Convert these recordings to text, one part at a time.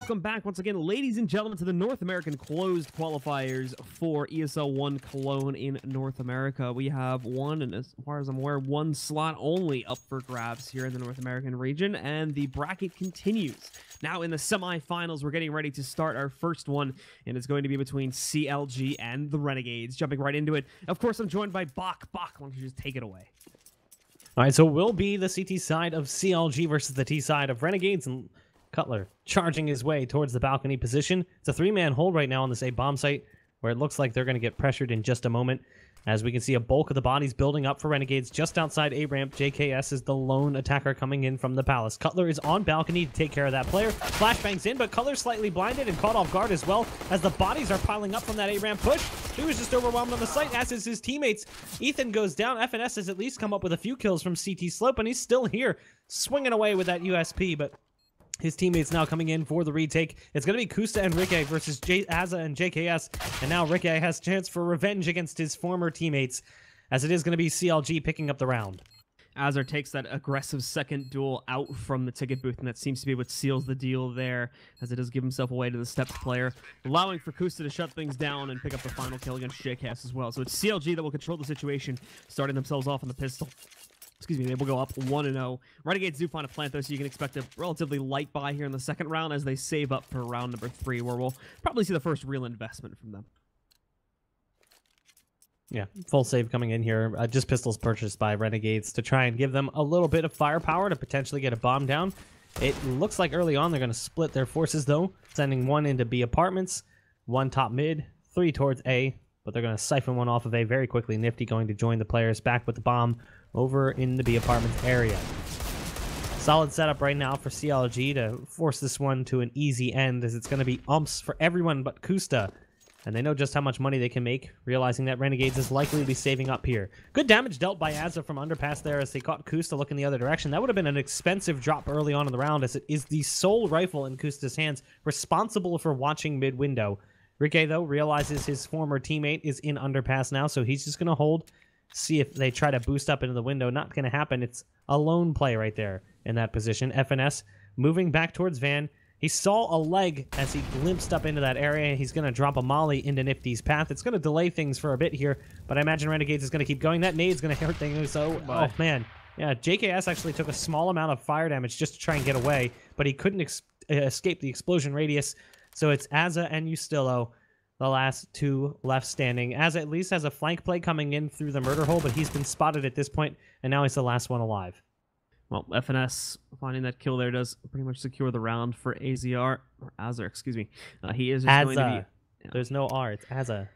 welcome back once again, ladies and gentlemen, to the North American closed qualifiers for ESL One Cologne in North America. We have one, and as far as I'm aware, one slot only up for grabs here in the North American region, and the bracket continues. Now in the semifinals, we're getting ready to start our first one, and it's going to be between CLG and the Renegades. Jumping right into it, of course, I'm joined by Bach. Bach, why don't you just take it away? All right, so it will be the CT side of CLG versus the T side of Renegades, and Cutler charging his way towards the balcony position. It's a three-man hold right now on this A bomb site, where it looks like they're going to get pressured in just a moment. As we can see, a bulk of the bodies building up for Renegades just outside A ramp. JKS is the lone attacker coming in from the palace. Cutler is on balcony to take care of that player. Flashbangs in, but Cutler's slightly blinded and caught off guard as well, as the bodies are piling up from that A ramp push. He was just overwhelmed on the site, as is his teammates. Ethan goes down. FNS has at least come up with a few kills from CT slope, and he's still here, swinging away with that USP, but his teammates now coming in for the retake. It's going to be Kusta and Ricky versus Azza and JKS. And now Ricky has a chance for revenge against his former teammates, as it is going to be CLG picking up the round. Azar takes that aggressive second duel out from the ticket booth, and that seems to be what seals the deal there, as it does give himself away to the steps player, allowing for Kusta to shut things down and pick up the final kill against JKS as well. So it's CLG that will control the situation, starting themselves off on the pistol. Excuse me, they will go up 1-0. Renegades do find a plant, though, so you can expect a relatively light buy here in the second round as they save up for round number 3, where we'll probably see the first real investment from them. Yeah, full save coming in here. Just pistols purchased by Renegades to try and give them a little bit of firepower to potentially get a bomb down. It looks like early on they're going to split their forces, though, sending one into B apartments, one top mid, 3 towards A, but they're going to siphon one off of A very quickly. Nifty going to join the players back with the bomb over in the B apartments area. Solid setup right now for CLG to force this one to an easy end, as it's going to be umps for everyone but Kusta. And they know just how much money they can make, realizing that Renegades is likely to be saving up here. Good damage dealt by Azza from underpass there as they caught Kusta looking the other direction. That would have been an expensive drop early on in the round, as it is the sole rifle in Kusta's hands responsible for watching mid-window. Ricky, though, realizes his former teammate is in underpass now, so he's just going to hold, see if they try to boost up into the window. Not going to happen. It's a lone play right there in that position. FNS moving back towards Van. He saw a leg as he glimpsed up into that area. He's going to drop a molly into Nifty's path. It's going to delay things for a bit here, but I imagine Renegades is going to keep going. That nade's going to hurt things, so, oh, man. Yeah, JKS actually took a small amount of fire damage just to try and get away, but he couldn't escape the explosion radius. So it's Azza and Ustillo, the last two left standing. Azza at least has a flank play coming in through the murder hole, but he's been spotted at this point, and now he's the last one alive. Well, FNS finding that kill there does pretty much secure the round for AZR, or Azar, excuse me. He is just going to be... Yeah. There's no R, it's Azza.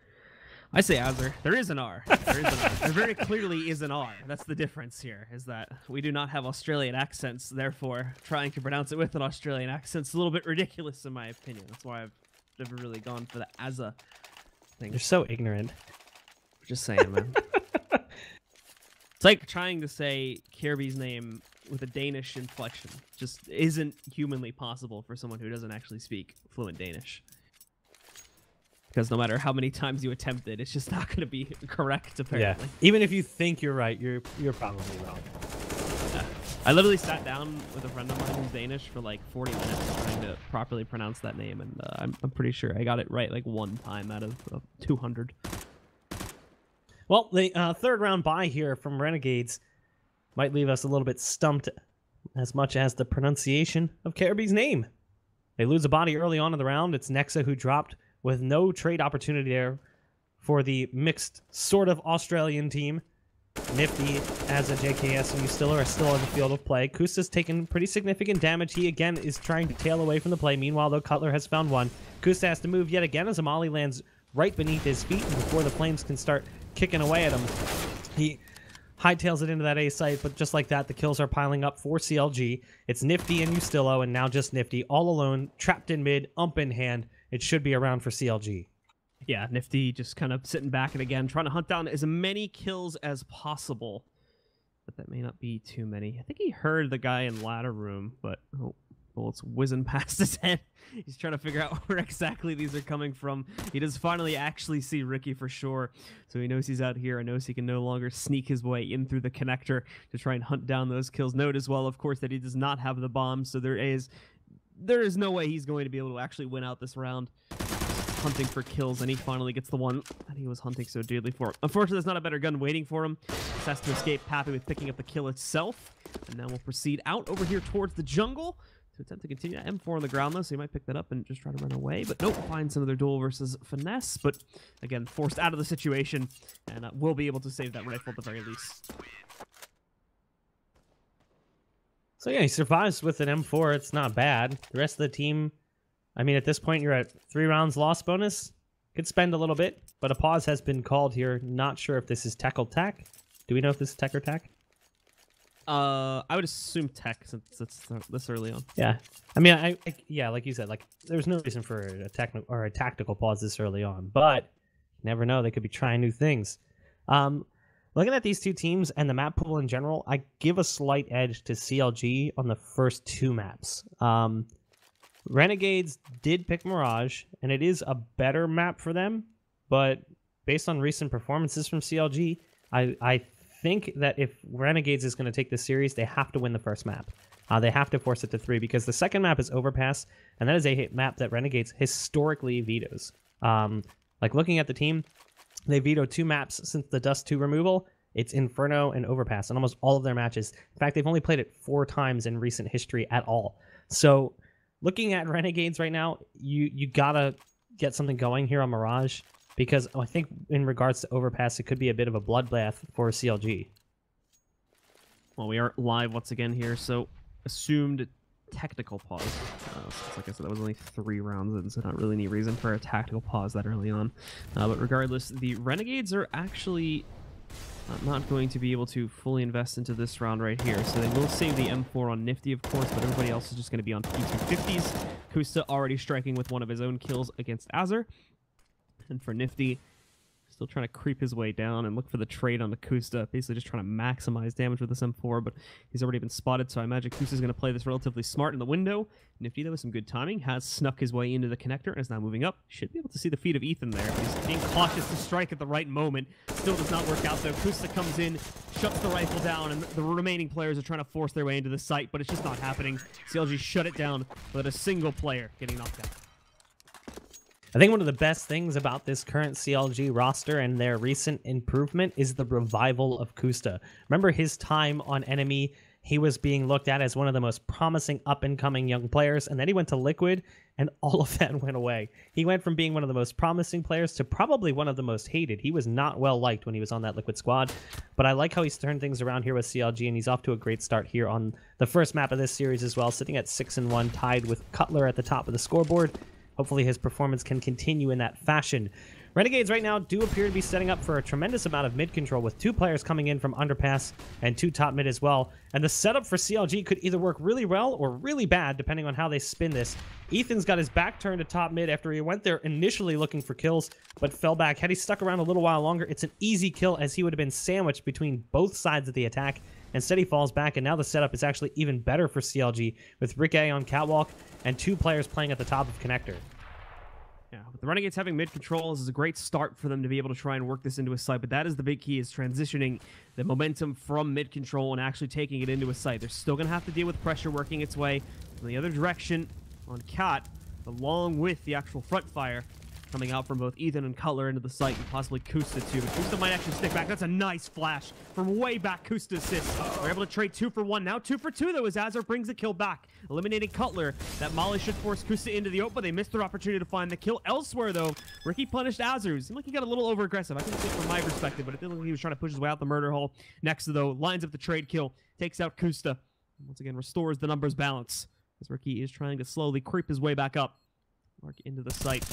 I say Azar. There is an R. There is an R. There very clearly is an R. That's the difference here, is that we do not have Australian accents, therefore trying to pronounce it with an Australian accent is a little bit ridiculous in my opinion. That's why I've never really gone for the Azza thing. You're so ignorant. Just saying, man. It's like trying to say Kirby's name with a Danish inflection. Just isn't humanly possible for someone who doesn't actually speak fluent Danish. Because no matter how many times you attempt it, it's just not going to be correct, apparently. Yeah. Even if you think you're right, you're probably wrong. Yeah. I literally sat down with a friend of mine who's Danish for like 40 minutes trying to properly pronounce that name, and I'm pretty sure I got it right like one time out of 200. Well, the third round bye here from Renegades might leave us a little bit stumped, as much as the pronunciation of Kirby's name. They lose a body early on in the round. It's Nexa who dropped with no trade opportunity there for the mixed sort of Australian team. Nifty, Azza, JKS, and Ustillo are still in the field of play. Kusta's taken pretty significant damage. He, again, is trying to tail away from the play. Meanwhile, though, Cutler has found one. Kusta has to move yet again as a molly lands right beneath his feet, and before the flames can start kicking away at him, he hightails it into that A site, but just like that, the kills are piling up for CLG. It's Nifty and Ustillo, and now just Nifty, all alone, trapped in mid, ump in hand. It should be around for CLG. Yeah, Nifty just kind of sitting back and again, trying to hunt down as many kills as possible. But that may not be too many. I think he heard the guy in ladder room, but well, it's whizzing past his head. He's trying to figure out where exactly these are coming from. He does finally actually see Ricky for sure. So he knows he's out here and knows he can no longer sneak his way in through the connector to try and hunt down those kills. Note as well, of course, that he does not have the bomb. So there is there is no way he's going to be able to actually win out this round. Hunting for kills, and he finally gets the one that he was hunting so dearly for. Unfortunately, there's not a better gun waiting for him. Just has to escape, happy with picking up the kill itself. And now we'll proceed out over here towards the jungle to attempt to continue that M4 on the ground, though, so he might pick that up and just try to run away. But nope, finds another duel versus Finesse, but again, forced out of the situation, and will be able to save that rifle at the very least. So yeah, he survives with an M4. It's not bad. The rest of the team, I mean, at this point, you're at 3 rounds loss bonus. Could spend a little bit, but a pause has been called here. Not sure if this is tech or tac. Do we know if this is tech or tac? I would assume tech since it's this early on. Yeah, I mean, yeah, like you said, like there's no reason for a technical or a tactical pause this early on, but you never know, they could be trying new things. Looking at these two teams and the map pool in general, I give a slight edge to CLG on the first 2 maps. Renegades did pick Mirage, and it is a better map for them, but based on recent performances from CLG, I think that if Renegades is going to take this series, they have to win the first map. They have to force it to 3, because the second map is Overpass, and that is a map that Renegades historically vetoes. Like, looking at the team, they vetoed 2 maps since the Dust 2 removal. It's Inferno and Overpass in almost all of their matches. In fact, they've only played it 4 times in recent history at all. So, looking at Renegades right now, you gotta get something going here on Mirage, because I think in regards to Overpass, it could be a bit of a bloodbath for CLG. Well, we are live once again here, so assumed technical pause. Like I said, that was only 3 rounds in, so not really any reason for a tactical pause that early on. But regardless, the Renegades are actually not going to be able to fully invest into this round right here, so they will save the M4 on Nifty, of course, but everybody else is just going to be on P250s. Kusta already striking with one of his own kills against Azur. And for Nifty, still trying to creep his way down and look for the trade on the Kusta, basically just trying to maximize damage with this M4, but he's already been spotted, so I imagine Kusta's going to play this relatively smart in the window. Nifty, though, with some good timing, has snuck his way into the connector and is now moving up. Should be able to see the feet of Ethan there. He's being cautious to strike at the right moment. Still does not work out, though. Kusta comes in, shuts the rifle down, and the remaining players are trying to force their way into the site, but it's just not happening. CLG shut it down without a single player getting knocked out. I think one of the best things about this current CLG roster and their recent improvement is the revival of Kusta. Remember his time on Enemy? He was being looked at as one of the most promising up-and-coming young players, and then he went to Liquid, and all of that went away. He went from being one of the most promising players to probably one of the most hated. He was not well-liked when he was on that Liquid squad, but I like how he's turned things around here with CLG, and he's off to a great start here on the first map of this series as well, sitting at 6-1, tied with Cutler at the top of the scoreboard. Hopefully his performance can continue in that fashion. Renegades right now do appear to be setting up for a tremendous amount of mid control, with 2 players coming in from Underpass and 2 top mid as well. And the setup for CLG could either work really well or really bad, depending on how they spin this. Ethan's got his back turned to top mid after he went there initially looking for kills, but fell back. Had he stuck around a little while longer, it's an easy kill, as he would have been sandwiched between both sides of the attack. Instead, he falls back, and now the setup is actually even better for CLG, with Rick A on Catwalk and 2 players playing at the top of Connector. Yeah, with the Renegades having mid-control, this is a great start for them to be able to try and work this into a site, but that is the big key, is transitioning the momentum from mid-control and actually taking it into a site. They're still going to have to deal with pressure working its way in the other direction on Cat, along with the actual front fire coming out from both Ethan and Cutler into the site, and possibly Kusta too. But Kusta might actually stick back. That's a nice flash from way back. Kusta assists. We're able to trade 2 for 1. Now 2 for 2, though, as Azur brings the kill back, eliminating Cutler. That molly should force Kusta into the open. They missed their opportunity to find the kill elsewhere, though. Ricky punished Azur. Seemed like he got a little over-aggressive. I couldn't see it from my perspective, but it looked like he was trying to push his way out the murder hole. Next, though, lines up the trade kill, takes out Kusta. Once again, restores the numbers balance, as Ricky is trying to slowly creep his way back up. Mark into the site.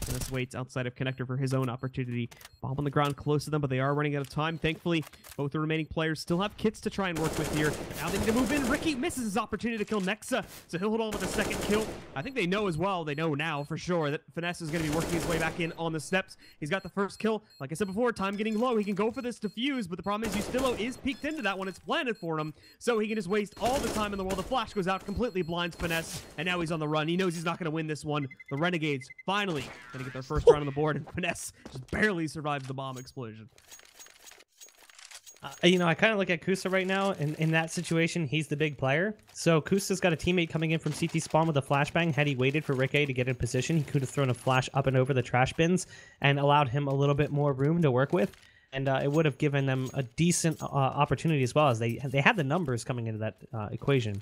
Dennis waits outside of Connector for his own opportunity. Bomb on the ground close to them, but they are running out of time. Thankfully, both the remaining players still have kits to try and work with here. Now they need to move in. Ricky misses his opportunity to kill Nexa, so he'll hold on with the second kill. I think they know as well, they know now for sure, that Finesse is going to be working his way back in on the steps. He's got the first kill. Like I said before, time getting low. He can go for this defuse, but the problem is Justillo is peeked into that when it's planted for him, so he can just waste all the time in the world. The flash goes out, completely blinds Finesse, and now he's on the run. He knows he's not going to win this one. The Renegades finally going to get their first round on the board, and Finesse just barely survives the bomb explosion. You know, I kind of look at Kusta right now, and in that situation, he's the big player. So Kusta's got a teammate coming in from CT spawn with a flashbang. Had he waited for Rick A to get in position, he could have thrown a flash up and over the trash bins and allowed him a little bit more room to work with. And it would have given them a decent opportunity as well, as they had the numbers coming into that equation.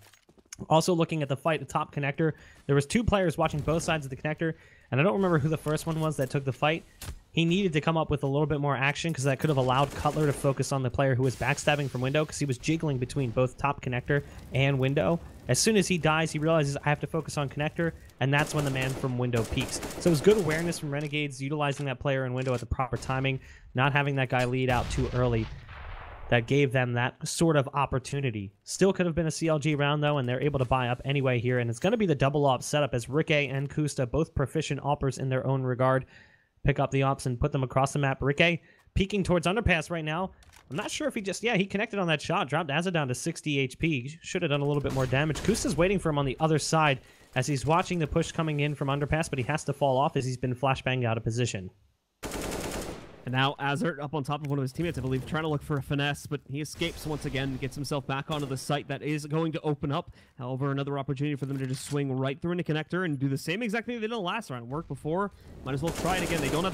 Also looking at the fight, the top connector, there was 2 players watching both sides of the connector, and I don't remember who the first one was that took the fight. He needed to come up with a little bit more action because that could have allowed Cutler to focus on the player who was backstabbing from window, because he was jiggling between both top connector and window. As soon as he dies, he realizes I have to focus on connector, and that's when the man from window peaks. So it was good awareness from Renegades, utilizing that player in window at the proper timing, not having that guy lead out too early. That gave them that sort of opportunity. Still could have been a CLG round, though, and they're able to buy up anyway here. And it's going to be the double op setup as Rick A and Kusta, both proficient oppers in their own regard, pick up the ops and put them across the map. Rick A peeking towards underpass right now. I'm not sure if he just... Yeah, he connected on that shot. Dropped Azza down to 60 HP. Should have done a little bit more damage. Kusta's waiting for him on the other side as he's watching the push coming in from underpass, but he has to fall off as he's been flashbanged out of position. And now Azert up on top of one of his teammates, I believe, trying to look for a finesse, but he escapes once again, gets himself back onto the site that is going to open up. However, another opportunity for them to just swing right through into connector and do the same exact thing they did in the last round. Worked before, might as well try it again. They don't have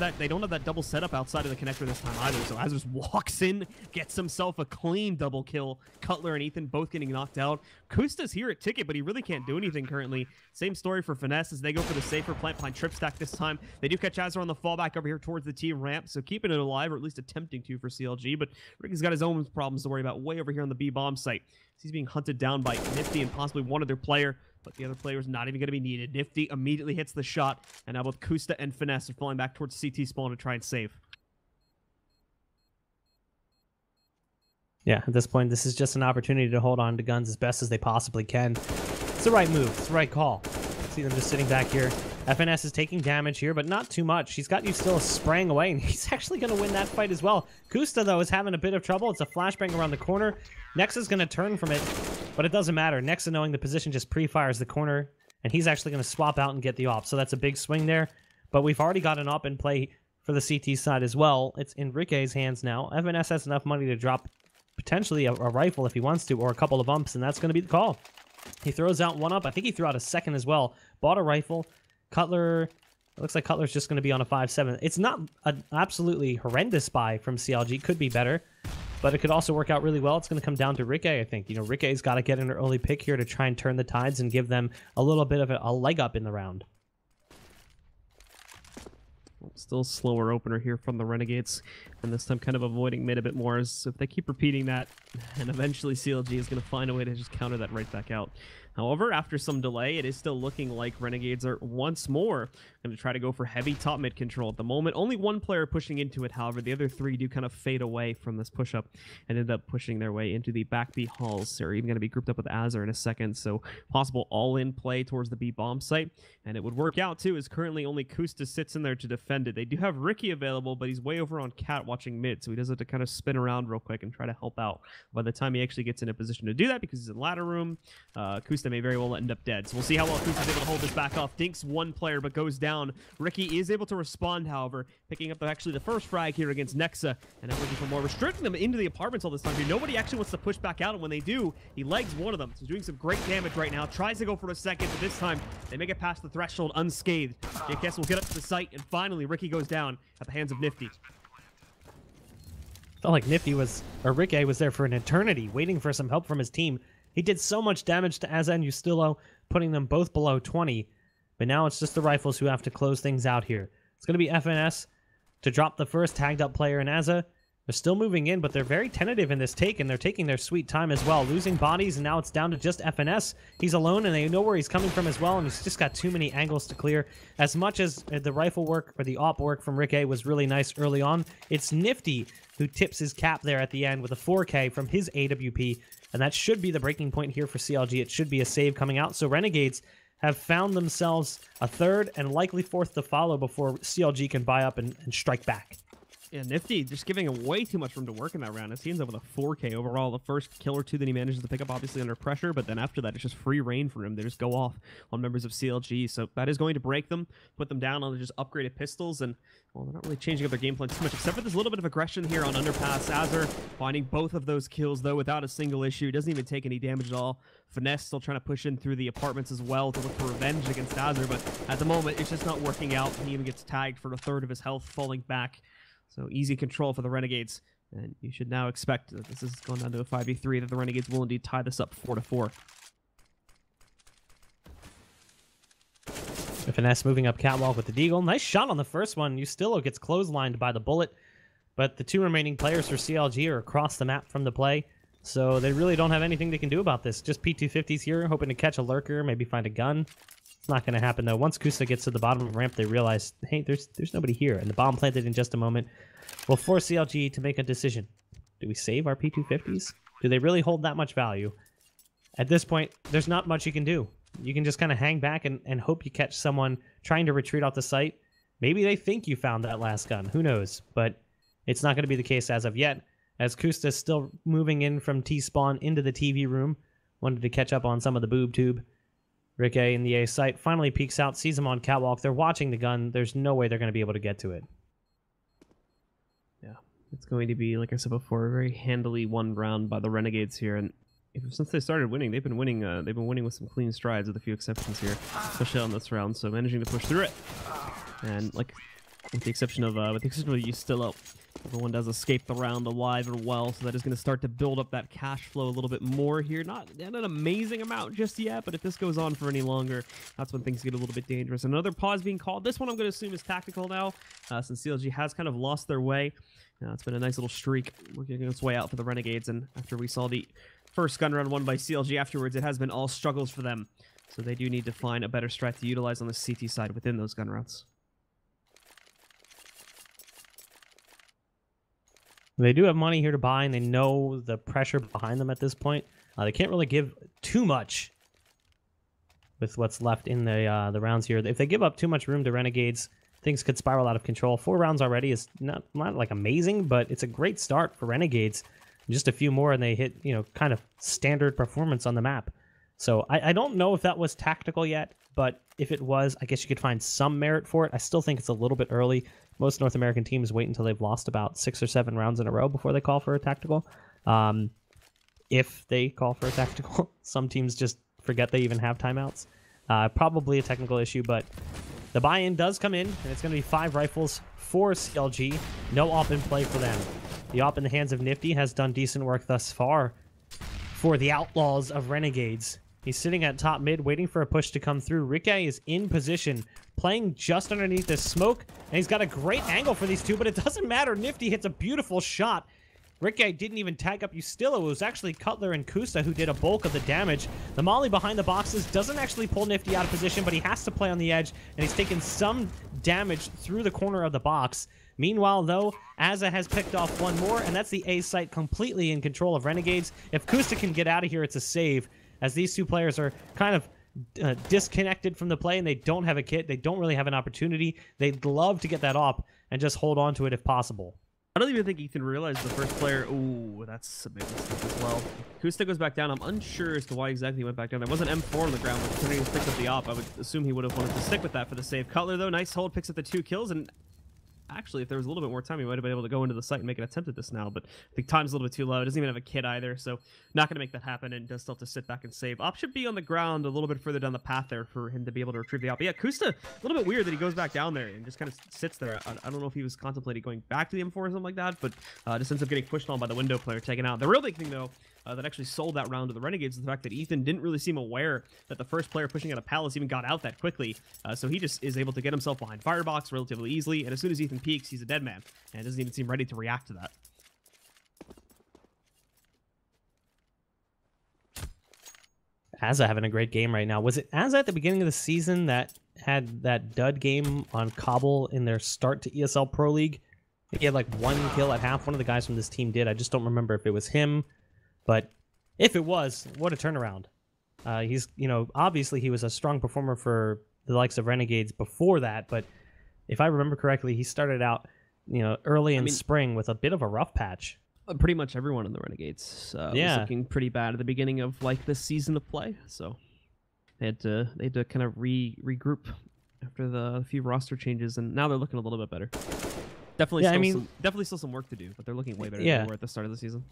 that double setup outside of the connector this time either. So Azert just walks in, gets himself a clean double kill. Cutler and Ethan both getting knocked out. Kusta's here at ticket, but he really can't do anything currently. Same story for finesse as they go for the safer plant behind trip stack this time. They do catch Azert on the fallback over here towards the T ramp, so keeping it alive, or at least attempting to for CLG, but Ricky's got his own problems to worry about way over here on the B bomb site. He's being hunted down by Nifty and possibly one other player, but the other player is not even going to be needed. Nifty immediately hits the shot, and now both Kusta and Finesse are falling back towards CT spawn to try and save. Yeah, at this point, this is just an opportunity to hold on to guns as best as they possibly can. It's the right move. It's the right call. See them just sitting back here. FNS is taking damage here, but not too much. He's got you still spraying away, and he's actually going to win that fight as well. Kusta, though, is having a bit of trouble. It's a flashbang around the corner. Nexa's going to turn from it, but it doesn't matter. Nexa, knowing the position, just pre-fires the corner, and he's actually going to swap out and get the op. So that's a big swing there, but we've already got an op in play for the CT side as well. It's in Enrique's hands now. FNS has enough money to drop potentially a rifle if he wants to, or a couple of umps, and that's going to be the call. He throws out one up. I think he threw out a second as well. Bought a rifle. Cutler, it looks like Cutler's just going to be on a 5-7. It's not an absolutely horrendous buy from CLG. Could be better, but it could also work out really well. It's going to come down to Rick A, I think. You know, Rick A's got to get an early pick here to try and turn the tides and give them a little bit of a leg up in the round. Still slower opener here from the Renegades, and this time kind of avoiding mid a bit more, as if they keep repeating that, and eventually CLG is going to find a way to just counter that right back out. However, after some delay, it is still looking like Renegades are once more going to try to go for heavy top mid control. At the moment, only one player pushing into it, however, the other three do kind of fade away from this push-up and end up pushing their way into the back B halls. They're even going to be grouped up with Azar in a second, so possible all-in play towards the B bomb site, and it would work out too, as currently only Kusta sits in there to defend it. They do have Ricky available, but he's way over on Cat watching mid, so he does have to kind of spin around real quick and try to help out. By the time he actually gets in a position to do that, because he's in ladder room, Kusta may very well end up dead. So we'll see how well Kusta's able to hold this back off. Dinks one player, but goes down. Ricky is able to respond, however, picking up actually the first frag here against Nexa, and now looking for more, restricting them into the apartments all this time here. Nobody actually wants to push back out, and when they do, he legs one of them. So he's doing some great damage right now. Tries to go for a second, but this time they make it past the threshold unscathed. JKS will get up to the site, and finally Ricky goes down at the hands of Nifty. Felt like Nifty was, or Rick A was there for an eternity, waiting for some help from his team. He did so much damage to Azza and Ustillo, putting them both below 20. But now it's just the rifles who have to close things out here. It's going to be FNS to drop the first tagged up player in Azza. They're still moving in, but they're very tentative in this take, and they're taking their sweet time as well. Losing bodies, and now it's down to just FNS. He's alone, and they know where he's coming from as well, and he's just got too many angles to clear. As much as the rifle work, or the op work from Rick A was really nice early on, it's Nifty who tips his cap there at the end with a 4K from his AWP, and that should be the breaking point here for CLG. It should be a save coming out, so Renegades have found themselves a third and likely fourth to follow before CLG can buy up and strike back. Yeah, Nifty just giving him way too much room to work in that round. As he ends up with a 4K overall. The first kill or two that he manages to pick up, obviously under pressure, but then after that, it's just free reign for him. They just go off on members of CLG, so that is going to break them, put them down on just upgraded pistols, and, well, they're not really changing up their game plan too much, except for this little bit of aggression here on Underpass. Azur finding both of those kills, though, without a single issue. Doesn't even take any damage at all. Finesse still trying to push in through the apartments as well to look for revenge against Azur, but at the moment, it's just not working out. He even gets tagged for a third of his health, falling back. So easy control for the Renegades, and you should now expect that this is going down to a 5v3, that the Renegades will indeed tie this up 4-4. Finesse moving up catwalk with the Deagle. Nice shot on the first one. Ustillo gets clotheslined by the bullet, but the two remaining players for CLG are across the map from the play, so they really don't have anything they can do about this. Just P250s here, hoping to catch a lurker, maybe find a gun. It's not going to happen, though. Once Kusa gets to the bottom of the ramp, they realize, hey, there's nobody here, and the bomb planted in just a moment will force CLG to make a decision. Do we save our P250s? Do they really hold that much value? At this point, there's not much you can do. You can just kind of hang back and hope you catch someone trying to retreat off the site. Maybe they think you found that last gun. Who knows? But it's not going to be the case as of yet, as Kusta's still moving in from T-spawn into the TV room. Wanted to catch up on some of the boob tube. Rick A in the A site finally peeks out, sees him on catwalk. They're watching the gun. There's no way they're going to be able to get to it. Yeah, it's going to be, like I said before, a very handily won round by the Renegades here. And since they started winning, they've been winning with some clean strides, with a few exceptions here, especially on this round. So managing to push through it, and like with the exception of Ustillo, everyone does escape the round alive and well, so that is going to start to build up that cash flow a little bit more here. Not an amazing amount just yet, but if this goes on for any longer, that's when things get a little bit dangerous. Another pause being called. This one I'm going to assume is tactical now, since CLG has kind of lost their way. It's been a nice little streak working its way out for the Renegades, and after we saw the first gun round won by CLG afterwards, it has been all struggles for them. So they do need to find a better strat to utilize on the CT side within those gun rounds. They do have money here to buy, and they know the pressure behind them at this point. They can't really give too much with what's left in the rounds here. If they give up too much room to Renegades, things could spiral out of control. 4 rounds already is not like amazing, but it's a great start for Renegades. Just a few more, and they hit, kind of standard performance on the map. So I don't know if that was tactical yet, but if it was, I guess you could find some merit for it. I still think it's a little bit early. Most North American teams wait until they've lost about 6 or 7 rounds in a row before they call for a tactical. If they call for a tactical, some teams just forget they even have timeouts. Probably a technical issue, but the buy-in does come in, and it's going to be 5 rifles for CLG. No op in play for them. The op in the hands of Nifty has done decent work thus far for the Outlaws of Renegades. He's sitting at top mid, waiting for a push to come through. Rick A is in position, playing just underneath the smoke, and he's got a great angle for these two, but it doesn't matter. Nifty hits a beautiful shot. Rick A didn't even tag up Ustillo. It was actually Cutler and Kusa who did a bulk of the damage. The molly behind the boxes doesn't actually pull Nifty out of position, but he has to play on the edge, and he's taken some damage through the corner of the box. Meanwhile, though, Azza has picked off one more, and that's the A site completely in control of Renegades. If Kusa can get out of here, it's a save, as these two players are kind of disconnected from the play, and they don't have a kit. They don't really have an opportunity. They'd love to get that op and just hold on to it if possible. I don't even think Ethan realized the first player. Ooh, that's a big mistake as well. Kusta goes back down. I'm unsure as to why exactly he went back down. There was an M4 on the ground, but considering he picked up the op, I would assume he would have wanted to stick with that for the save. Cutler, though, nice hold, picks up the 2 kills, and actually, if there was a little bit more time, he might have been able to go into the site and make an attempt at this now, but I think time's a little bit too low. It doesn't even have a kit either, so not going to make that happen, and does still have to sit back and save. Op should be on the ground a little bit further down the path there for him to be able to retrieve the op. But yeah, Kusta, a little bit weird that he goes back down there and just kind of sits there. I don't know if he was contemplating going back to the M4 or something like that, but just ends up getting pushed on by the window player, taken out. The real big thing, though, that actually sold that round to the Renegades is the fact that Ethan didn't really seem aware that the first player pushing out a palace even got out that quickly. So he just is able to get himself behind Firebox relatively easily, and as soon as Ethan peeks, he's a dead man, and doesn't even seem ready to react to that. Azza having a great game right now. Was it Azza at the beginning of the season that had that dud game on Cobble in their start to ESL Pro League? He had like 1 kill at half. One of the guys from this team did. I just don't remember if it was him. But if it was, what a turnaround. He's, obviously he was a strong performer for the likes of Renegades before that, but if I remember correctly, he started out early in spring with a bit of a rough patch. Pretty much everyone in the Renegades was looking pretty bad at the beginning of like this season of play. So they had to kind of regroup after the few roster changes, and now they're looking a little bit better. Definitely still some work to do, but they're looking way better than they were at the start of the season.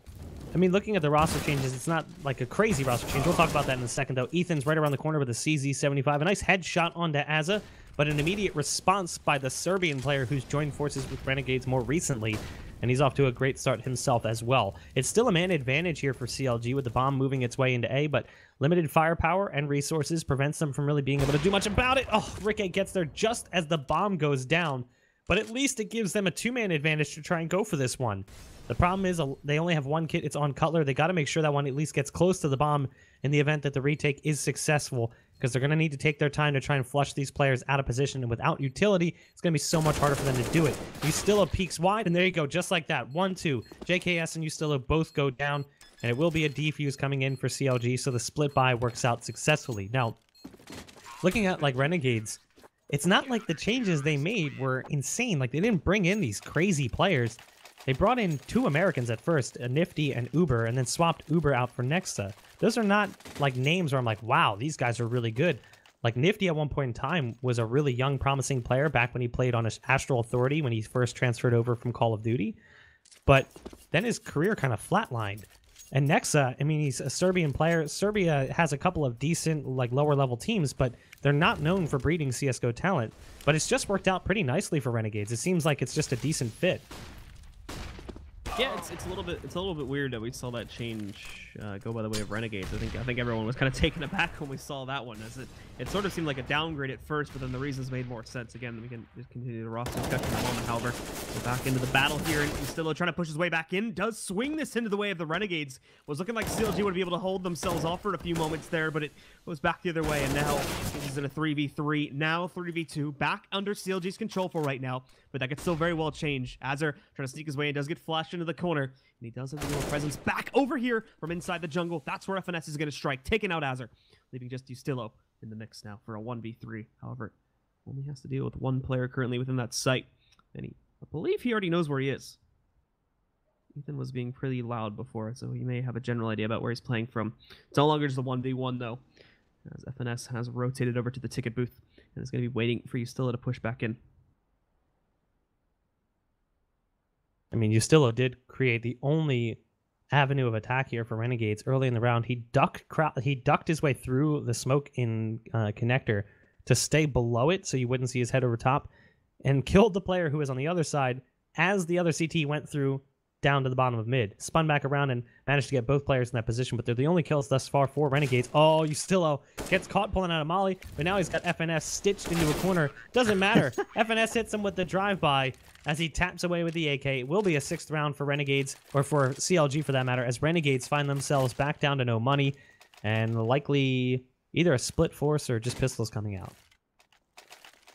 I mean, looking at the roster changes, it's not like a crazy roster change. We'll talk about that in a second, though. Ethan's right around the corner with a CZ75. A nice headshot onto Azza, but an immediate response by the Serbian player who's joined forces with Renegades more recently, and he's off to a great start himself as well. It's still a man advantage here for CLG with the bomb moving its way into A, but limited firepower and resources prevents them from really being able to do much about it. Oh, Rick gets there just as the bomb goes down, but at least it gives them a two-man advantage to try and go for this one. The problem is they only have one kit. It's on Cutler. They got to make sure that one at least gets close to the bomb in the event that the retake is successful, because they're going to need to take their time to try and flush these players out of position, and without utility, it's going to be so much harder for them to do it. Ustilo peeks wide, and there you go, just like that. 1-2. JKS and Ustilo both go down, and it will be a defuse coming in for CLG, so the split buy works out successfully. Now, looking at like Renegades, it's not like the changes they made were insane. Like, they didn't bring in these crazy players. They brought in 2 Americans at first, a Nifty and Uber, and then swapped Uber out for Nexa. Those are not like names where I'm like, wow, these guys are really good. Like, Nifty at one point in time was a really young, promising player back when he played on Astral Authority when he first transferred over from Call of Duty. But then his career kind of flatlined. And Nexa, I mean, he's a Serbian player. Serbia has a couple of decent, like, lower-level teams, but they're not known for breeding CSGO talent. But it's just worked out pretty nicely for Renegades. It seems like it's just a decent fit. Yeah, it's a little bit weird that we saw that change go by the way of Renegades. I think everyone was kind of taken aback when we saw that one, as it sort of seemed like a downgrade at first, but then the reasons made more sense. Again, we can just continue the roster discussion in a moment. However, we're back into the battle here, and Ustilo trying to push his way back in, does swing this into the way of the Renegades. Was looking like CLG would be able to hold themselves off for a few moments there, but it goes back the other way, and now this is in a 3v3, now 3v2, back under CLG's control for right now, but that could still very well change. Azzer trying to sneak his way in, does get flashed into the corner, and he does have a little presence back over here from inside the jungle. That's where FNS is going to strike, taking out Azzer, leaving just Ustilo in the mix now for a 1v3. However, only has to deal with one player currently within that site, and I believe he already knows where he is. Ethan was being pretty loud before, so he may have a general idea about where he's playing from. It's no longer just a 1v1, though, as FNS has rotated over to the ticket booth, and is going to be waiting for Ustilo to push back in. I mean, Ustilo did create the only avenue of attack here for Renegades early in the round. He ducked his way through the smoke in connector to stay below it so you wouldn't see his head over top, and killed the player who was on the other side as the other CT went through down to the bottom of mid. Spun back around and managed to get both players in that position, but they're the only kills thus far for Renegades. Oh, Ustilo gets caught pulling out of Molly, but now he's got FNS stitched into a corner. Doesn't matter. FNS hits him with the drive-by as he taps away with the AK. It will be a 6th round for Renegades, or for CLG for that matter, as Renegades find themselves back down to no money, and likely either a split force or just pistols coming out.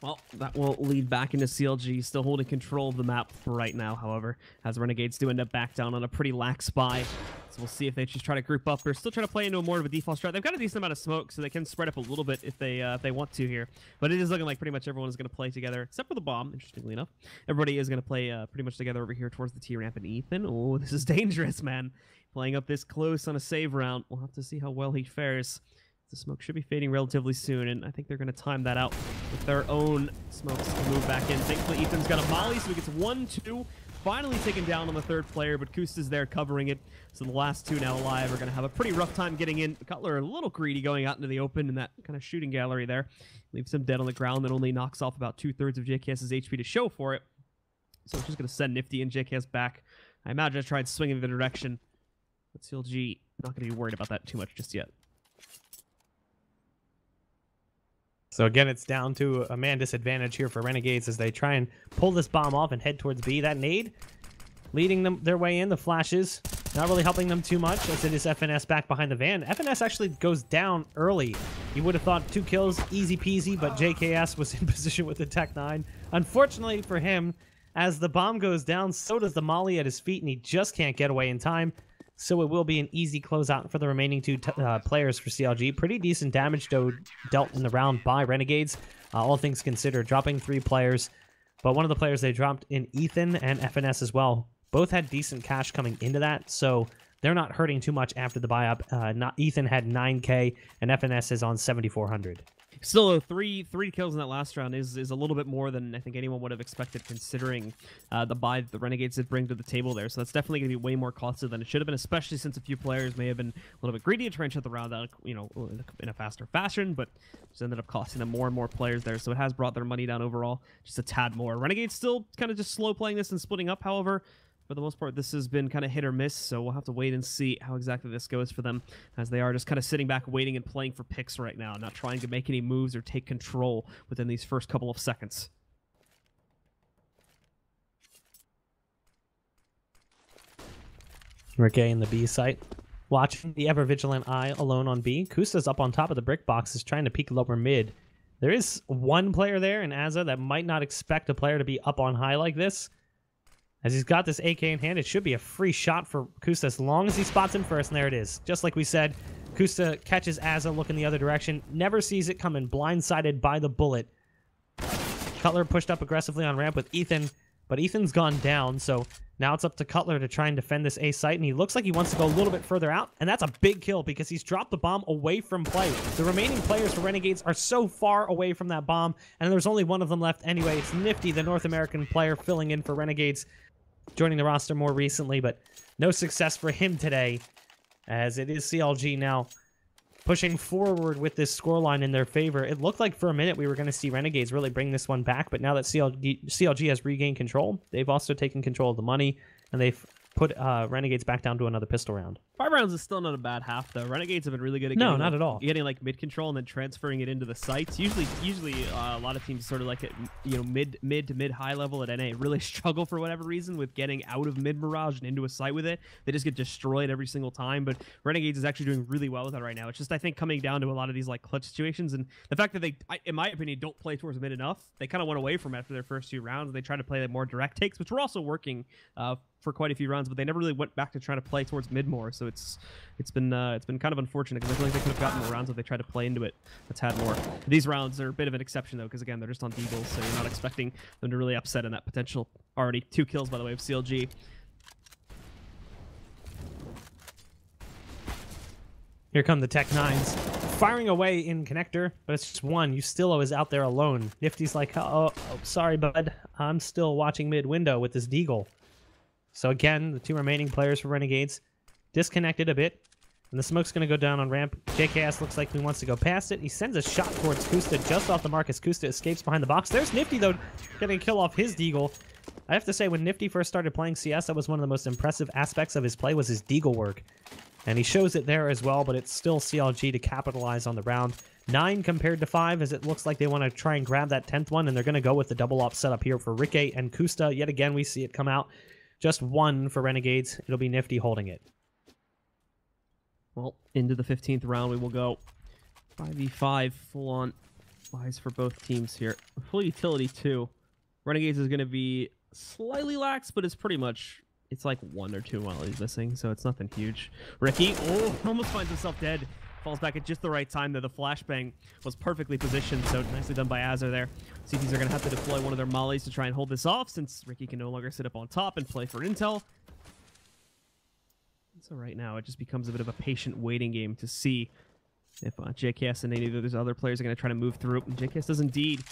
Well, that will lead back into CLG, still holding control of the map for right now, however, as Renegades do end up back down on a pretty lax buy. So we'll see if they just try to group up. They're still trying to play into more of a default strat. They've got a decent amount of smoke, so they can spread up a little bit if they want to here. But it is looking like pretty much everyone is going to play together, except for the bomb, interestingly enough. Everybody is going to play pretty much together over here towards the T-ramp, and Ethan. Oh, this is dangerous, man. Playing up this close on a save round. We'll have to see how well he fares. The smoke should be fading relatively soon, and I think they're going to time that out with their own smokes to move back in. Thankfully, Ethan's got a molly, so he gets 1-2. Finally taken down on the 3rd player, but Kusta's there covering it. So the last 2 now alive are going to have a pretty rough time getting in. Cutler a little greedy going out into the open in that kind of shooting gallery there. Leaves him dead on the ground, that only knocks off about 2/3 of JKS's HP to show for it. So it's just going to send Nifty and JKS back. I imagine I tried swinging in the direction, but CLG not going to be worried about that too much just yet. So again, it's down to a man disadvantage here for Renegades as they try and pull this bomb off and head towards B. That nade leading them their way in. The flashes not really helping them too much, as it is FNS back behind the van. FNS actually goes down early. You would have thought 2 kills, easy peasy, but JKS was in position with the Tech 9. Unfortunately for him, as the bomb goes down, so does the molly at his feet, and he just can't get away in time. So it will be an easy closeout for the remaining 2 players for CLG. Pretty decent damage, though, dealt in the round by Renegades. All things considered, dropping 3 players. But one of the players they dropped in Ethan and FNS as well. Both had decent cash coming into that, so they're not hurting too much after the buy-up. Ethan had 9K, and FNS is on 7,400. Still, three kills in that last round is a little bit more than I think anyone would have expected, considering the buy that the Renegades did bring to the table there. So that's definitely going to be way more costly than it should have been, especially since a few players may have been a little bit greedy to try and shut the round out, you know, in a faster fashion, but just ended up costing them more and more players there. So it has brought their money down overall just a tad more. Renegades still kind of just slow playing this and splitting up, however. For the most part, this has been kind of hit or miss, so we'll have to wait and see how exactly this goes for them, as they are just kind of sitting back, waiting and playing for picks right now, not trying to make any moves or take control within these first couple of seconds. Ricky in the B site, watching the ever-vigilant eye alone on B. Kusta's up on top of the brick boxes, trying to peek lower mid. There is one player there in Azza that might not expect a player to be up on high like this. As he's got this AK in hand, it should be a free shot for Kusta as long as he spots him first, and there it is. Just like we said, Kusta catches Azza looking the other direction, never sees it coming, blindsided by the bullet. Cutler pushed up aggressively on ramp with Ethan, but Ethan's gone down, so now it's up to Cutler to try and defend this A site, and he looks like he wants to go a little bit further out, and that's a big kill because he's dropped the bomb away from play. The remaining players for Renegades are so far away from that bomb, and there's only one of them left anyway. It's Nifty, the North American player, filling in for Renegades, joining the roster more recently, but no success for him today, as it is CLG now pushing forward with this scoreline in their favor. It looked like for a minute we were going to see Renegades really bring this one back, but now that CLG has regained control, they've also taken control of the money, and they've put Renegades back down to another pistol round. 5 rounds is still not a bad half, though. Renegades have been really good at getting, not at all. Getting like mid control and then transferring it into the sites. Usually, a lot of teams sort of like at mid to mid high level at NA really struggle for whatever reason with getting out of mid Mirage and into a site with it. They just get destroyed every single time. But Renegades is actually doing really well with that right now. It's just I think coming down to a lot of these like clutch situations and the fact that they, in my opinion, don't play towards mid enough. They kind of went away from it after their first 2 rounds. And they try to play like more direct takes, which were also working for quite a few rounds, but they never really went back to trying to play towards mid more. So it's been kind of unfortunate because I feel like they could have gotten more rounds if they tried to play into it a tad more. These rounds are a bit of an exception though, because again they're just on deagles, so you're not expecting them to really upset in that potential. Already 2 kills by the way of CLG. Here come the Tech 9s. Firing away in connector, but it's just one. Ustillo is out there alone. Nifty's like, oh, sorry, bud. I'm still watching mid window with this deagle. So again, the 2 remaining players for Renegades disconnected a bit. And the smoke's going to go down on ramp. JKS looks like he wants to go past it. He sends a shot towards Kusta just off the mark as Kusta escapes behind the box. There's Nifty, though, getting a kill off his deagle. I have to say, when Nifty first started playing CS, that was one of the most impressive aspects of his play was his deagle work. And he shows it there as well, but it's still CLG to capitalize on the round. 9 compared to 5, as it looks like they want to try and grab that 10th one, and they're going to go with the double op setup here for Ricky and Kusta. Yet again, we see it come out. Just 1 for Renegades. It'll be Nifty holding it. Well, into the 15th round we will go. 5v5, full-on buys for both teams here. Full utility, too. Renegades is going to be slightly lax, but it's pretty much... It's like 1 or 2 while he's missing, so it's nothing huge. Ricky, almost finds himself dead. Falls back at just the right time there. The flashbang was perfectly positioned, so nicely done by Azza there. CTs are going to have to deploy one of their mollies to try and hold this off, since Ricky can no longer sit up on top and play for intel. So right now, it just becomes a bit of a patient waiting game to see if JKS and any of those other players are going to try to move through. And JKS does indeed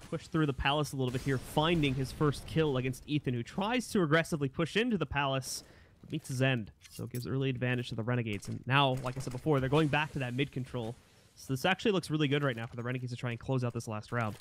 push through the palace a little bit here, finding his first kill against Ethan, who tries to aggressively push into the palace, but meets his end. So it gives early advantage to the Renegades. And now, like I said before, they're going back to that mid control. So this actually looks really good right now for the Renegades to try and close out this last round.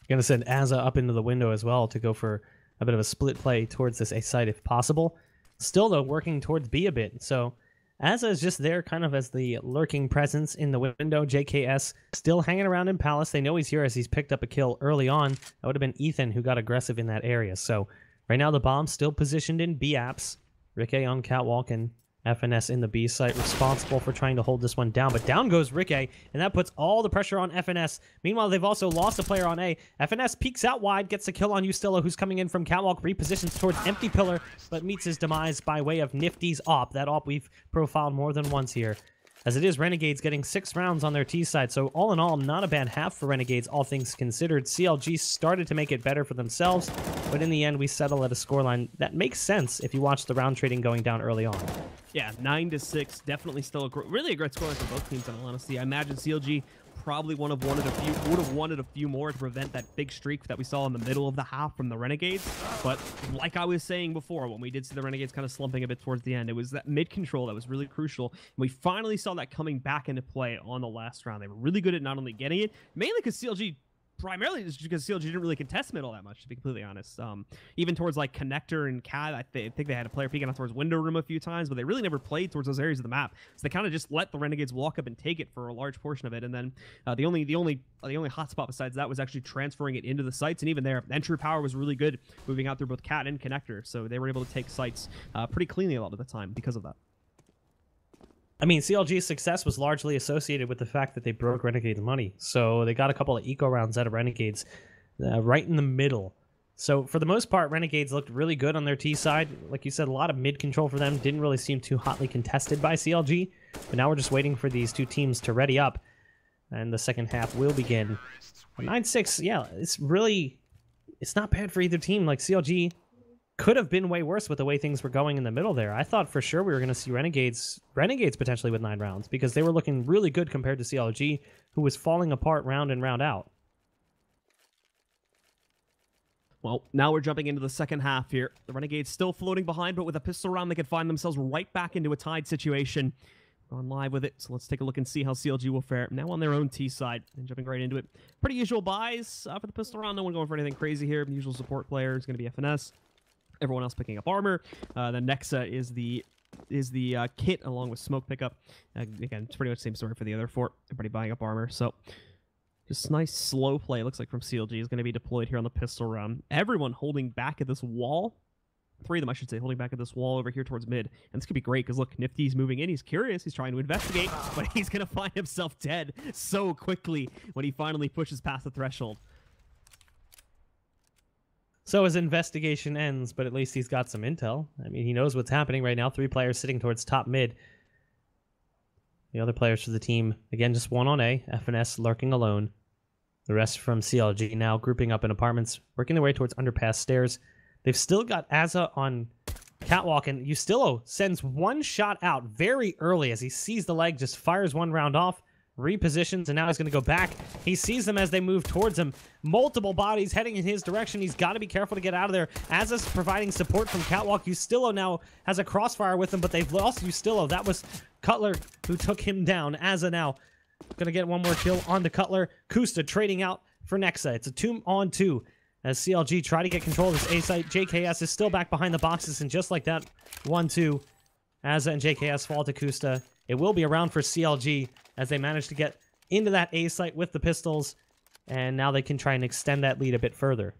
Going to send Azza up into the window as well to go for a bit of a split play towards this A site if possible. Still, though, working towards B a bit. So Azza is just there kind of as the lurking presence in the window. JKS still hanging around in Palace. They know he's here as he's picked up a kill early on. That would have been Ethan who got aggressive in that area. So right now the bomb's still positioned in B apps. Ricky on catwalk and FNS in the B site, responsible for trying to hold this one down. But down goes Ricky, and that puts all the pressure on FNS. Meanwhile, they've also lost a player on A. FNS peeks out wide, gets a kill on Ustillo, who's coming in from catwalk, repositions towards empty pillar, but meets his demise by way of Nifty's op. That op we've profiled more than once here. as it is Renegades getting 6 rounds on their T side. So all in all, not a bad half for Renegades, all things considered. CLG started to make it better for themselves, but in the end, we settle at a scoreline that makes sense if you watch the round trading going down early on. Yeah, 9-6, definitely still really a great scoreline for both teams, in all honesty. I imagine CLG probably would have wanted a few more to prevent that big streak that we saw in the middle of the half from the Renegades. But like I was saying before, when we did see the Renegades kind of slumping a bit towards the end, it was that mid control that was really crucial. And we finally saw that coming back into play on the last round. They were really good at not only getting it, mainly because CLG primarily just because CLG didn't really contest mid all that much, to be completely honest. Even towards like Connector and Cat, I think they had a player peeking out towards Window Room a few times, but they really never played towards those areas of the map. So they kind of just let the Renegades walk up and take it for a large portion of it. And then the only hotspot besides that was actually transferring it into the sites. And even there, entry power was really good, moving out through both Cat and Connector. So they were able to take sites pretty cleanly a lot of the time because of that. I mean, CLG's success was largely associated with the fact that they broke Renegades' money. So they got a couple of eco rounds out of Renegades right in the middle. So for the most part, Renegades looked really good on their T side. Like you said, a lot of mid control for them. Didn't really seem too hotly contested by CLG. But now we're just waiting for these two teams to ready up. And the second half will begin. 9-6, yeah, it's not bad for either team. Like CLG could have been way worse with the way things were going in the middle there. I thought for sure we were going to see Renegades potentially with 9 rounds because they were looking really good compared to CLG, who was falling apart round in, round out. Well, now we're jumping into the second half here. The Renegades still floating behind, but with a pistol round, they could find themselves right back into a tied situation. On live with it, so let's take a look and see how CLG will fare. Now on their own T side, and jumping right into it. Pretty usual buys for the pistol round. No one going for anything crazy here. Usual support player is going to be FNS. Everyone else picking up armor. Then Nexa is the kit along with smoke pickup. Again, it's pretty much the same story for the other 4. Everybody buying up armor. So just nice slow play. It looks like from CLG is going to be deployed here on the pistol round. Everyone holding back at this wall. 3 of them, I should say, holding back at this wall over here towards mid. And this could be great because, look, Nifty's moving in. He's curious. He's trying to investigate, but he's going to find himself dead so quickly when he finally pushes past the threshold. So his investigation ends, but at least he's got some intel. I mean, he knows what's happening right now. 3 players sitting towards top mid. The other players for the team, again, just 1 on A. FNS lurking alone. The rest from CLG now grouping up in apartments, working their way towards underpass stairs. They've still got Azza on catwalk, and Ustillo sends 1 shot out very early as he sees the leg, just fires 1 round off, repositions, and now he's going to go back. He sees them as they move towards him. Multiple bodies heading in his direction. He's got to be careful to get out of there. Azza's providing support from catwalk. Ustillo now has a crossfire with him, but they've lost Ustillo. That was Cutler who took him down. Azza now going to get 1 more kill onto Cutler. Kusta trading out for Nexa. It's a 2-on-2. As CLG try to get control of this A site, JKS is still back behind the boxes, and just like that, 1-2, Azza and JKS fall to Kusta. It will be a round for CLG as they manage to get into that A site with the pistols, and now they can try and extend that lead a bit further.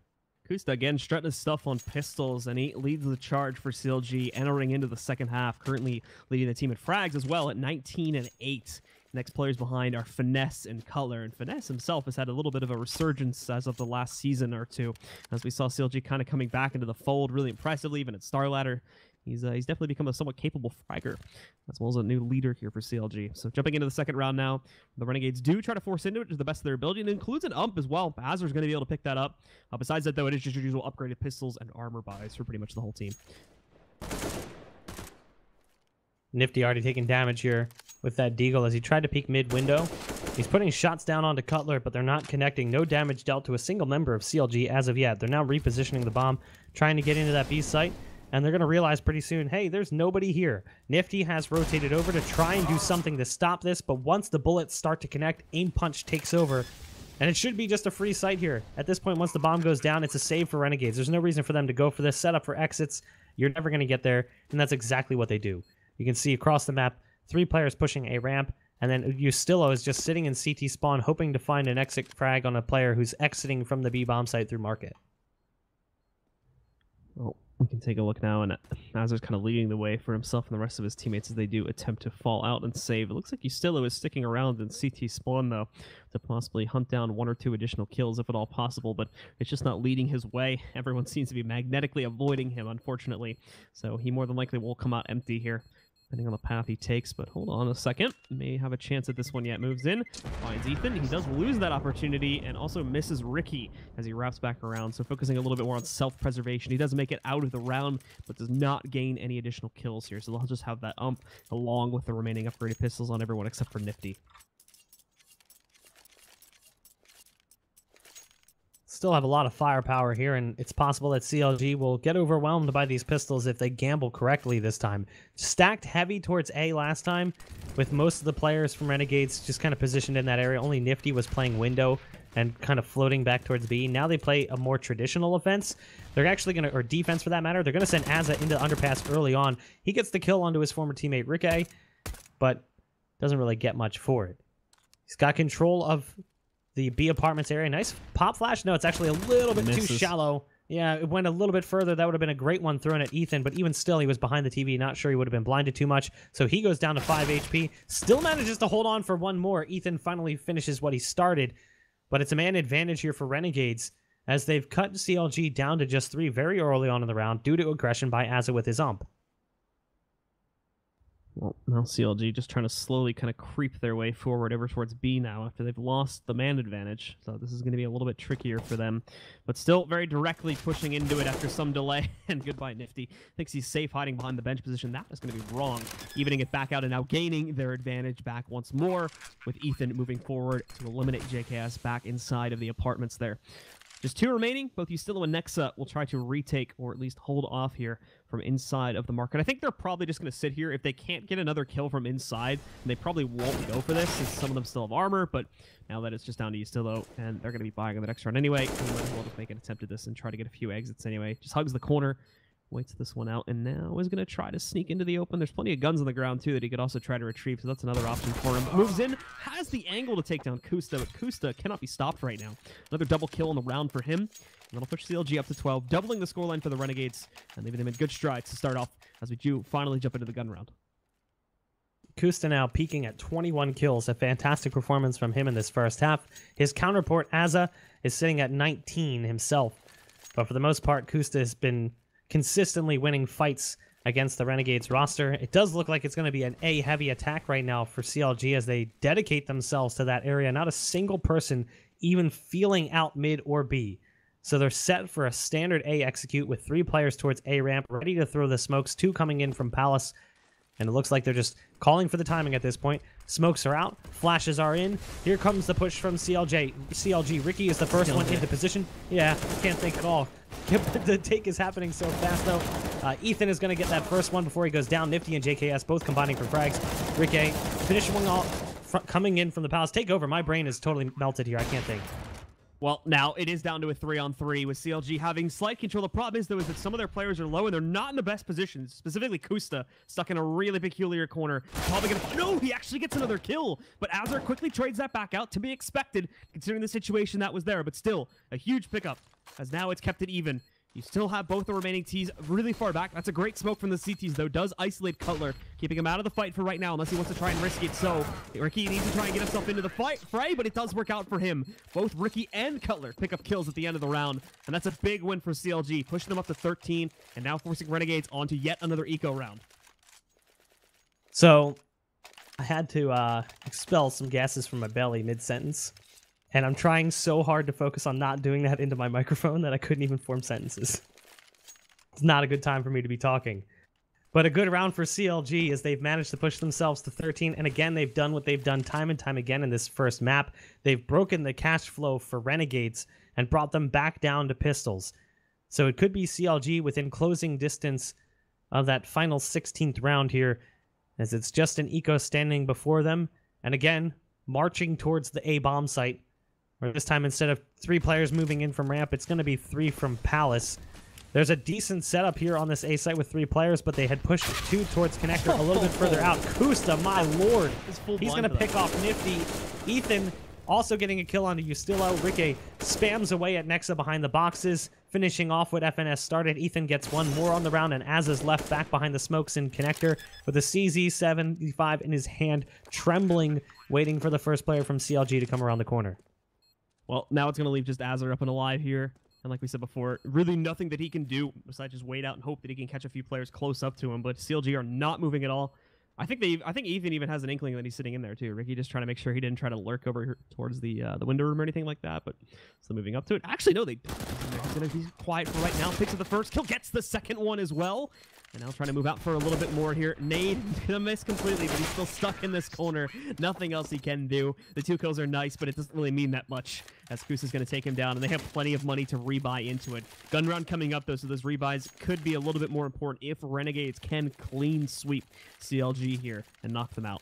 Kusta again strutting his stuff on pistols, and he leads the charge for CLG entering into the second half, currently leading the team in frags as well at 19-8. Next players behind are Finesse and Cutler, and Finesse himself has had a little bit of a resurgence as of the last season or two, as we saw CLG kind of coming back into the fold really impressively, even at Star Ladder. He's definitely become a somewhat capable fragger, as well as a new leader here for CLG. So jumping into the second round now, the Renegades do try to force into it to the best of their ability, and it includes an ump as well. Azur's going to be able to pick that up. Besides that, though, it is just your usual upgraded pistols and armor buys for pretty much the whole team. Nifty already taking damage here with that Deagle as he tried to peek mid-window. He's putting shots down onto Cutler, but they're not connecting. No damage dealt to a single member of CLG as of yet. They're now repositioning the bomb, trying to get into that B site, and they're going to realize pretty soon, hey, there's nobody here. Nifty has rotated over to try and do something to stop this, but once the bullets start to connect, Aim Punch takes over, and it should be just a free site here. At this point, once the bomb goes down, it's a save for Renegades. There's no reason for them to go for this setup for exits. You're never going to get there, and that's exactly what they do. You can see across the map, 3 players pushing a ramp, and then Ustillo is just sitting in CT spawn, hoping to find an exit frag on a player who's exiting from the B-bomb site through market. Well, we can take a look now, and Azur's kind of leading the way for himself and the rest of his teammates as they do attempt to fall out and save. It looks like Ustillo is sticking around in CT spawn, though, to possibly hunt down 1 or 2 additional kills, if at all possible, but it's just not leading his way. Everyone seems to be magnetically avoiding him, unfortunately, so he more than likely will come out empty here. depending on the path he takes. But hold on a second. May have a chance at this one yet. Moves in, finds Ethan. He does lose that opportunity and also misses Ricky as he wraps back around. So focusing a little bit more on self-preservation. He does make it out of the round, but does not gain any additional kills here. So they'll just have that along with the remaining upgraded pistols on everyone except for Nifty. Still have a lot of firepower here, and it's possible that CLG will get overwhelmed by these pistols if they gamble correctly this time. Stacked heavy towards A last time, with most of the players from Renegades just kind of positioned in that area. Only Nifty was playing window and kind of floating back towards B. Now they play a more traditional offense. They're actually going to, or defense for that matter, they're going to send Azza into the underpass early on. He gets the kill onto his former teammate Ricky, but doesn't really get much for it. He's got control of the B apartments area. Nice pop flash. No, it's actually a little bit too shallow. Yeah, it went a little bit further. That would have been a great one thrown at Ethan, but even still, he was behind the TV. Not sure he would have been blinded too much. So he goes down to 5 HP. Still manages to hold on for one more. Ethan finally finishes what he started, but it's a man advantage here for Renegades as they've cut CLG down to just 3 very early on in the round due to aggression by Azza with his ump. Well, now CLG just trying to slowly kind of creep their way forward over towards B now after they've lost the man advantage. So this is going to be a little bit trickier for them. But still very directly pushing into it after some delay. And goodbye, Nifty. Thinks he's safe hiding behind the bench position. That is going to be wrong. Evening it back out and now gaining their advantage back once more with Ethan moving forward to eliminate JKS back inside of the apartments there. Just 2 remaining. Both Ustillo and Nexa will try to retake or at least hold off here from inside of the market. I think they're probably just going to sit here. If they can't get another kill from inside, they probably won't go for this since some of them still have armor. But now that it's just down to Ustillo, and they're going to be buying on the next round anyway, we might as well just make an attempt at this and try to get a few exits anyway. Just hugs the corner, waits this one out, and now is going to try to sneak into the open. There's plenty of guns on the ground, too, that he could also try to retrieve, so that's another option for him. Moves in, has the angle to take down Kusta, but Kusta cannot be stopped right now. Another double kill on the round for him. And that'll push CLG up to 12, doubling the scoreline for the Renegades, and leaving them in good strides to start off as we do finally jump into the gun round. Kusta now peaking at 21 kills. A fantastic performance from him in this first half. His counterpart, Azza, is sitting at 19 himself. But for the most part, Kusta has been consistently winning fights against the Renegades roster. It does look like it's going to be an A-heavy attack right now for CLG as they dedicate themselves to that area. Not a single person even feeling out mid or B. So they're set for a standard A execute with 3 players towards A ramp, ready to throw the smokes, 2 coming in from Palace. And it looks like they're just calling for the timing at this point. Smokes are out, flashes are in. Here comes the push from CLG. Ricky is the first one into position. Yeah, can't think at all. The take is happening so fast, though. Ethan is going to get that first one before he goes down. Nifty and JKS both combining for frags. Ricky finishing one off, coming in from the Palace. Take over. My brain is totally melted here. I can't think. Well, now it is down to a 3-on-3 with CLG having slight control. The problem is, though, is that some of their players are low and they're not in the best positions. Specifically, Kusta stuck in a really peculiar corner. Probably gonna... No, he actually gets another kill. But Azar quickly trades that back out, to be expected, considering the situation that was there. But still, a huge pickup, as now it's kept it even. You still have both the remaining Ts really far back. That's a great smoke from the CTs, though. Does isolate Cutler, keeping him out of the fight for right now, unless he wants to try and risk it. So, Ricky needs to try and get himself into the fray, but it does work out for him. Both Ricky and Cutler pick up kills at the end of the round, and that's a big win for CLG, pushing them up to 13, and now forcing Renegades onto yet another eco round. So, I had to expel some gases from my belly mid-sentence. And I'm trying so hard to focus on not doing that into my microphone that I couldn't even form sentences. It's not a good time for me to be talking. But a good round for CLG as they've managed to push themselves to 13. And again, they've done what they've done time and time again in this first map. They've broken the cash flow for Renegades and brought them back down to pistols. So it could be CLG within closing distance of that final 16th round here, as it's just an eco standing before them. And again, marching towards the A bomb site. Or this time, instead of 3 players moving in from ramp, it's going to be 3 from Palace. There's a decent setup here on this A site with 3 players, but they had pushed 2 towards connector a little bit further out. Kusta, my lord. He's going to pick off Nifty. Ethan also getting a kill onto Ustillo. Ricky spams away at Nexa behind the boxes, finishing off what FNS started. Ethan gets 1 more on the round, and Azza's left back behind the smokes in connector with a CZ75 in his hand, trembling, waiting for the first player from CLG to come around the corner. Well, now it's going to leave just Azar up and alive here. And like we said before, really nothing that he can do besides just wait out and hope that he can catch a few players close up to him. But CLG are not moving at all. I think Ethan even has an inkling that he's sitting in there too. Ricky just trying to make sure he didn't try to lurk over here towards the window room or anything like that. But still moving up to it. Actually, no, he's gonna be quiet for right now. Picks up the first kill, gets the second one as well. And now trying to move out for a little bit more here. Nade gonna miss completely, but he's still stuck in this corner. Nothing else he can do. The 2 kills are nice, but it doesn't really mean that much, as Kus is gonna take him down, and they have plenty of money to rebuy into it. Gun round coming up though, so those rebuys could be a little bit more important if Renegades can clean sweep CLG here and knock them out.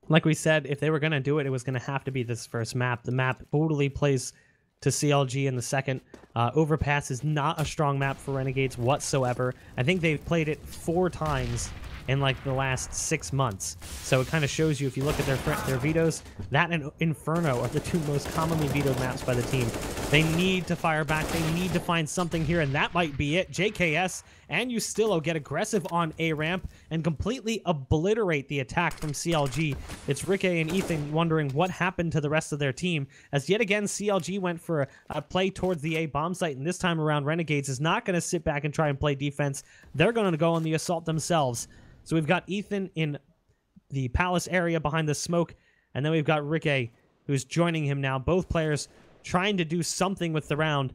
Like we said, if they were gonna do it, it was gonna have to be this first map. The map totally plays to CLG in the second. Overpass is not a strong map for Renegades whatsoever. I think they've played it 4 times in like the last 6 months. So it kind of shows you, if you look at their vetoes, that and Inferno are the 2 most commonly vetoed maps by the team. They need to fire back. They need to find something here, and that might be it. JKS and Ustillo get aggressive on A ramp and completely obliterate the attack from CLG. It's Ricky and Ethan wondering what happened to the rest of their team, as yet again CLG went for a play towards the A bomb site, and this time around Renegades is not going to sit back and try and play defense. They're going to go on the assault themselves. So we've got Ethan in the Palace area behind the smoke, and then we've got Ricky who's joining him now. Both players trying to do something with the round.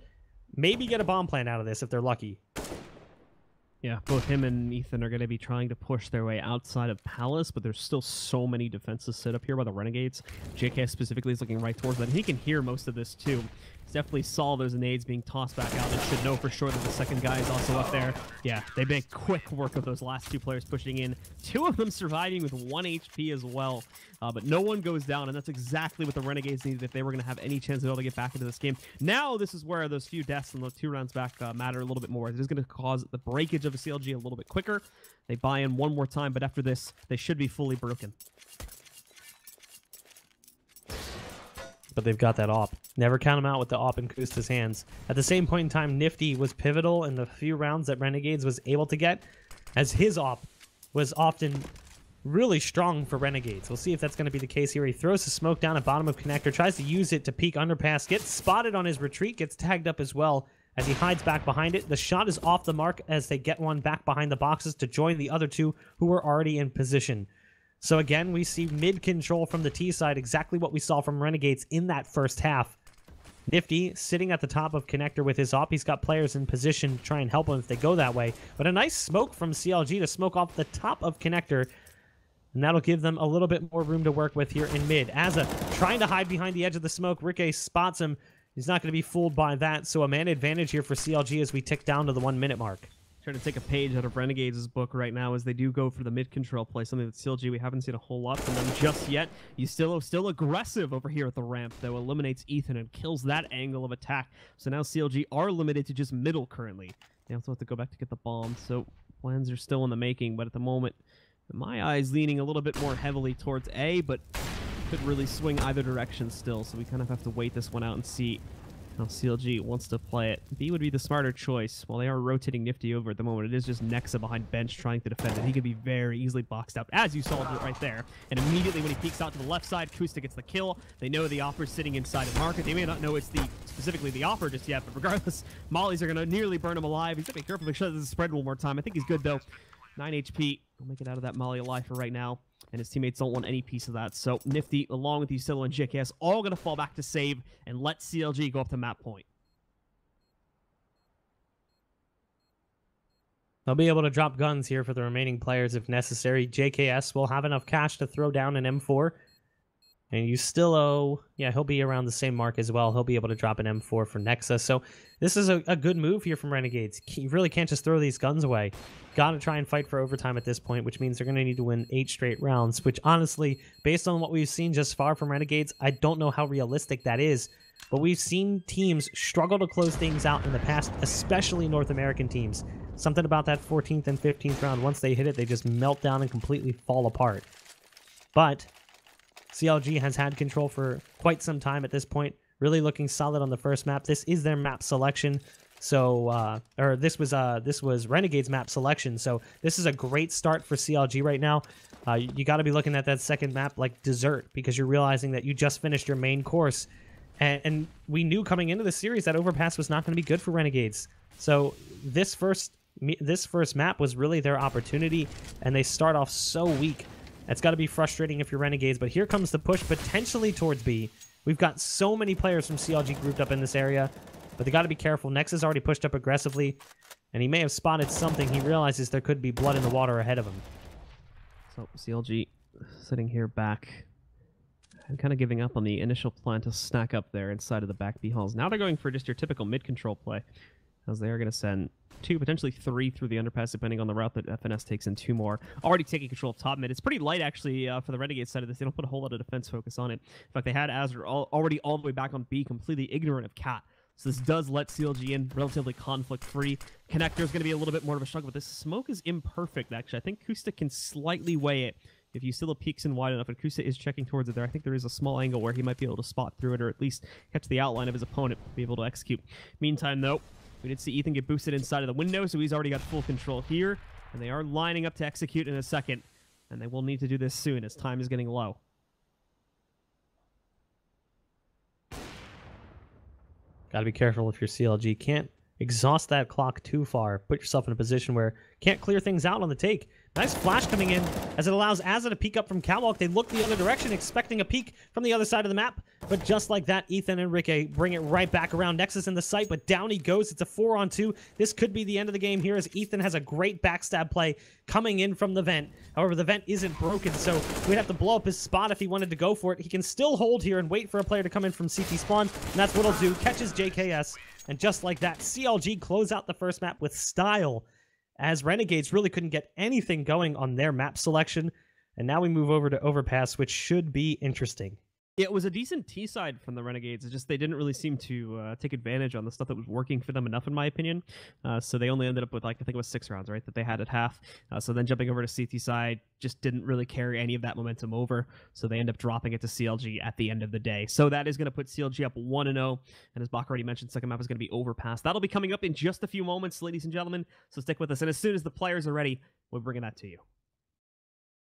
Maybe get a bomb plant out of this if they're lucky. Yeah, both him and Ethan are going to be trying to push their way outside of Palace, but there's still so many defenses set up here by the Renegades. JK specifically is looking right towards that. He can hear most of this too. He's definitely saw those nades being tossed back out and should know for sure that the second guy is also up there. Yeah, they make quick work of those last 2 players pushing in. 2 of them surviving with 1 HP as well. But no one goes down, and that's exactly what the Renegades needed if they were going to have any chance of being able to get back into this game. Now, this is where those few deaths and those 2 rounds back matter a little bit more. It is going to cause the breakage of a CLG a little bit quicker. They buy in 1 more time, but after this, they should be fully broken. But they've got that op. Never count them out with the op in Kusta's hands. At the same point in time, Nifty was pivotal in the few rounds that Renegades was able to get, as his op was often really strong for Renegades. We'll see if that's going to be the case here. He throws the smoke down at bottom of connector, tries to use it to peek underpass, gets spotted on his retreat, gets tagged up as well as he hides back behind it. The shot is off the mark as they get one back behind the boxes to join the other 2 who were already in position. So again, we see mid control from the T side, exactly what we saw from Renegades in that first half. Nifty sitting at the top of connector with his op. He's got players in position to try and help him if they go that way. But a nice smoke from CLG to smoke off the top of connector. And that'll give them a little bit more room to work with here in mid. Asa trying to hide behind the edge of the smoke. Ricky spots him. He's not going to be fooled by that. So a man advantage here for CLG as we tick down to the 1 minute mark. Trying to take a page out of Renegades' book right now as they do go for the mid-control play, something that CLG we haven't seen a whole lot from them just yet. Ustillo still aggressive over here at the ramp, though, eliminates Ethan and kills that angle of attack. So now CLG are limited to just middle currently. They also have to go back to get the bomb, so plans are still in the making, but at the moment, in my eyes, leaning a little bit more heavily towards A, but could really swing either direction still, so we kind of have to wait this one out and see how CLG wants to play it. B would be the smarter choice. While they are rotating Nifty over at the moment, it is just Nexa behind bench trying to defend it. He could be very easily boxed out, as you saw right there. And immediately when he peeks out to the left side, Kusta gets the kill. They know the offer's sitting inside of market. They may not know it's specifically the offer just yet, but regardless, Mollies are going to nearly burn him alive. He's got to be careful to make sure that this is spread one more time. I think he's good, though. 9 HP. He'll make it out of that Molly alive for right now. And his teammates don't want any piece of that. So Nifty, along with Ustillo and JKS, all going to fall back to save and let CLG go up to map point. They'll be able to drop guns here for the remaining players if necessary. JKS will have enough cash to throw down an M4. And Ustillo, yeah, he'll be around the same mark as well. He'll be able to drop an M4 for Nexa. So this is a good move here from Renegades. You really can't just throw these guns away. Got to try and fight for overtime at this point, which means they're going to need to win 8 straight rounds, which honestly, based on what we've seen just far from Renegades, I don't know how realistic that is. But we've seen teams struggle to close things out in the past, especially North American teams. Something about that 14th and 15th round, once they hit it, they just melt down and completely fall apart. But CLG has had control for quite some time at this point, really looking solid on the first map. This is their map selection, so this was Renegades map selection, so this is a great start for CLG right now. You got to be looking at that second map like dessert, because you're realizing that you just finished your main course, and we knew coming into the series that overpass was not going to be good for Renegades. So this first this first map was really their opportunity, and they start off so weak. It's got to be frustrating if you're Renegades, but here comes the push potentially towards B. We've got so many players from CLG grouped up in this area, but they got to be careful. Nexus already pushed up aggressively, and he may have spotted something. He realizes there could be blood in the water ahead of him. So CLG sitting here back and kind of giving up on the initial plan to snack up there inside of the back B halls. Now they're going for just your typical mid-control play, as they are going to send 2, potentially 3 through the underpass, depending on the route that FNS takes in 2 more. Already taking control of top mid. It's pretty light, actually, for the Renegade side of this. They don't put a whole lot of defense focus on it. In fact, they had Azure already all the way back on B, completely ignorant of Cat. So this does let CLG in relatively conflict-free. Connector is going to be a little bit more of a struggle, but this smoke is imperfect, actually. I think Kusta can slightly weigh it. If Usilla peeks in wide enough, and Kusta is checking towards it there, I think there is a small angle where he might be able to spot through it, or at least catch the outline of his opponent, be able to execute. Meantime, though, we did see Ethan get boosted inside of the window, so he's already got full control here, and they are lining up to execute in a second, and they will need to do this soon as time is getting low. Gotta be careful if you're CLG. Can't exhaust that clock too far. Put yourself in a position where can't clear things out on the take. Nice flash coming in as it allows Azza to peek up from catwalk. They look the other direction, expecting a peek from the other side of the map. But just like that, Ethan and Ricky bring it right back around. Nexus in the sight, but down he goes. It's a 4-on-2. This could be the end of the game here, as Ethan has a great backstab play coming in from the vent. However, the vent isn't broken, so we'd have to blow up his spot if he wanted to go for it. He can still hold here and wait for a player to come in from CT spawn, and that's what he'll do. Catches JKS, and just like that, CLG close out the first map with style, as Renegades really couldn't get anything going on their map selection. And now we move over to Overpass, which should be interesting. It was a decent T-side from the Renegades. It's just they didn't really seem to take advantage on the stuff that was working for them enough, in my opinion. So they only ended up with, like, I think it was 6 rounds, right, that they had at half. So then jumping over to CT side just didn't really carry any of that momentum over. So they end up dropping it to CLG at the end of the day. So that is going to put CLG up 1-0. And as Bach already mentioned, second map is going to be Overpass. That'll be coming up in just a few moments, ladies and gentlemen. So stick with us. And as soon as the players are ready, we're bringing that to you.